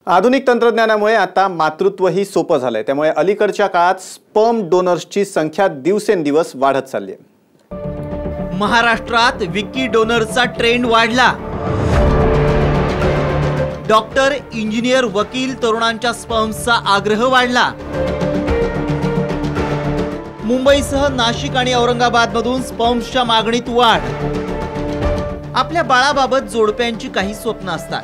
आधुनिक तंत्रज्ञानामुळे आता मातृत्वही सोपं झालंय। त्यामुळे अलीकडच्या काळात स्पर्म डोनर्सची संख्या दिवसेंदिवस वाढत चालली आहे। महाराष्ट्रात विकी डोनरचा ट्रेंड वाढला। डॉक्टर, इंजिनियर, वकील तरुणांच्या स्पर्मचा आग्रह वाढला। मुंबईसह नाशिक आणि औरंगाबादमधून स्पर्मच्या मागणीत वाढ। आपल्या बाळाबाबत जोडप्यांची काही स्वप्न असतात।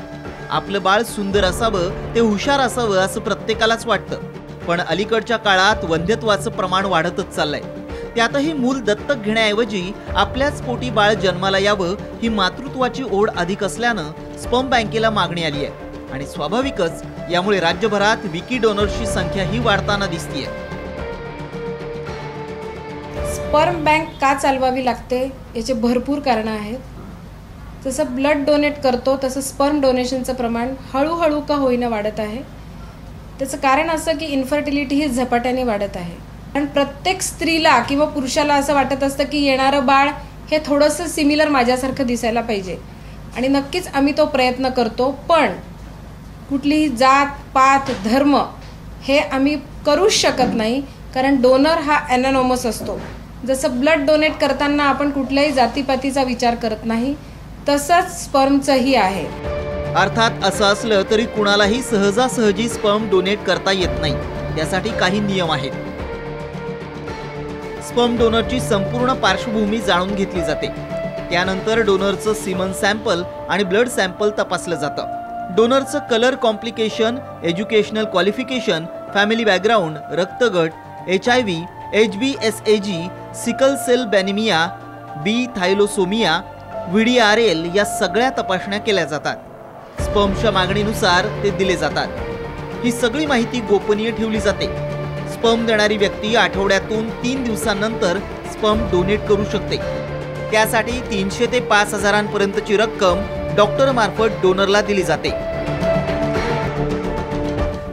आपलं बाळ सुंदर असावं, ते हुशार असावं असं प्रत्येकालाच वाटतं। पण अलीकडच्या काळात वंध्यत्वाचं प्रमाण वाढतच चाललंय। त्यातही मूल दत्तक घेण्याऐवजी आपल्याच पोटी बाळ जन्माला यावं ही मातृत्वाची ओढ अधिक असल्यानं स्पर्म बँकेला मागणी आली आहे आणि स्वाभाविकच यामुळे राज्यभरात विकी डोनर्सची संख्या ही वाढताना दिसतेय। स्पर्म बँक का चालवावी लागते याचे भरपूर कारणं आहेत। जसं ब्लड डोनेट करतो तसं स्पर्म डोनेशनचं प्रमाण हळूहळू का होईना वाढत आहे। त्याचं कारण असं की इन्फर्टिलिटी ही झपाट्याने वाढत आहे। आणि प्रत्येक स्त्रीला किंवा पुरुषाला असं वाटत असतं की येणारं बाळ हे थोडंसं सिमिलर माझ्यासारखं दिसायला पाहिजे आणि नक्कीच आम्ही तो प्रयत्न करतो। पण कुठलीही जात, पात, धर्म हे आम्ही करूच शकत नाही, कारण डोनर हा ॲनॉनिमस असतो। जसं ब्लड डोनेट करताना आपण कुठल्याही जातीपातीचा विचार करत नाही, तसंच स्पर्मचंही आहे। अर्थात असं असलं तरी कुणालाही सहजासहजी स्पर्म डोनेट करता येत नाही। त्यासाठी काही नियम आहेत। स्पर्म डोनरची संपूर्ण पार्श्वभूमी जाणून घेतली जाते। त्यानंतर डोनरचं सीमन सॅम्पल आणि ब्लड सॅम्पल तपासलं जातं। डोनरचं colour complication, educational qualification, family background, रक्तगट, HIV, HBsAg, sickle cell anaemia, B thalassaemia, VDRL या सगळ्या तपासण्या केल्या जातात। स्पर्मच्या मागणीनुसार ते दिले जातात। ही सगळी माहिती गोपनीय ठेवली जाते। स्पर्म देणारी व्यक्ती आठवड्यातून 3 दिवसांनंतर स्पर्म डोनेट करू शकते। त्यासाठी 300 ते 5,000 पर्यंतची रक्कम डॉक्टर मार्फत डोनरला दिली जाते।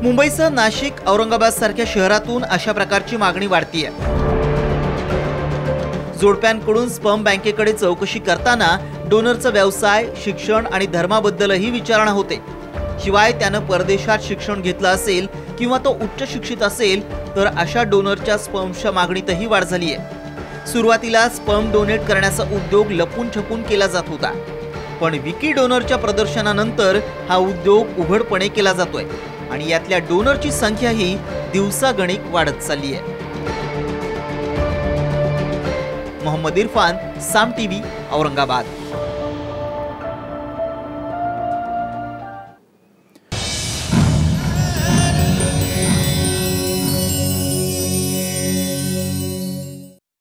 मुंबईसह नाशिक, औरंगाबाद सारख्या शहरातून अशा प्रकारची मागणी वाढतीये। जोडप्यांकडून स्पर्म बँकेकडे चौकशी करताना डोनरचा व्यवसाय, शिक्षण आणि धर्माबद्दलही विचारणा होते। शिवाय त्यानं परदेशात शिक्षण घेतलं असेल किंवा तो उच्च शिक्षित असेल तर अशा डोनरच्या स्पर्मच्या मागणीतही वाढ झाली आहे। सुरुवातीला स्पर्म डोनेट करण्याचा उद्योग लपून छपून केला जात होता, पण विकी डोनरच्या प्रदर्शनानंतर हा उद्योग उघडपणे केला जातोय आणि यातल्या डोनरची संख्याही दिवसागणिक वाढत चालली आहे। मोहम्मद इरफान, साम टीव्ही, औरंगाबाद।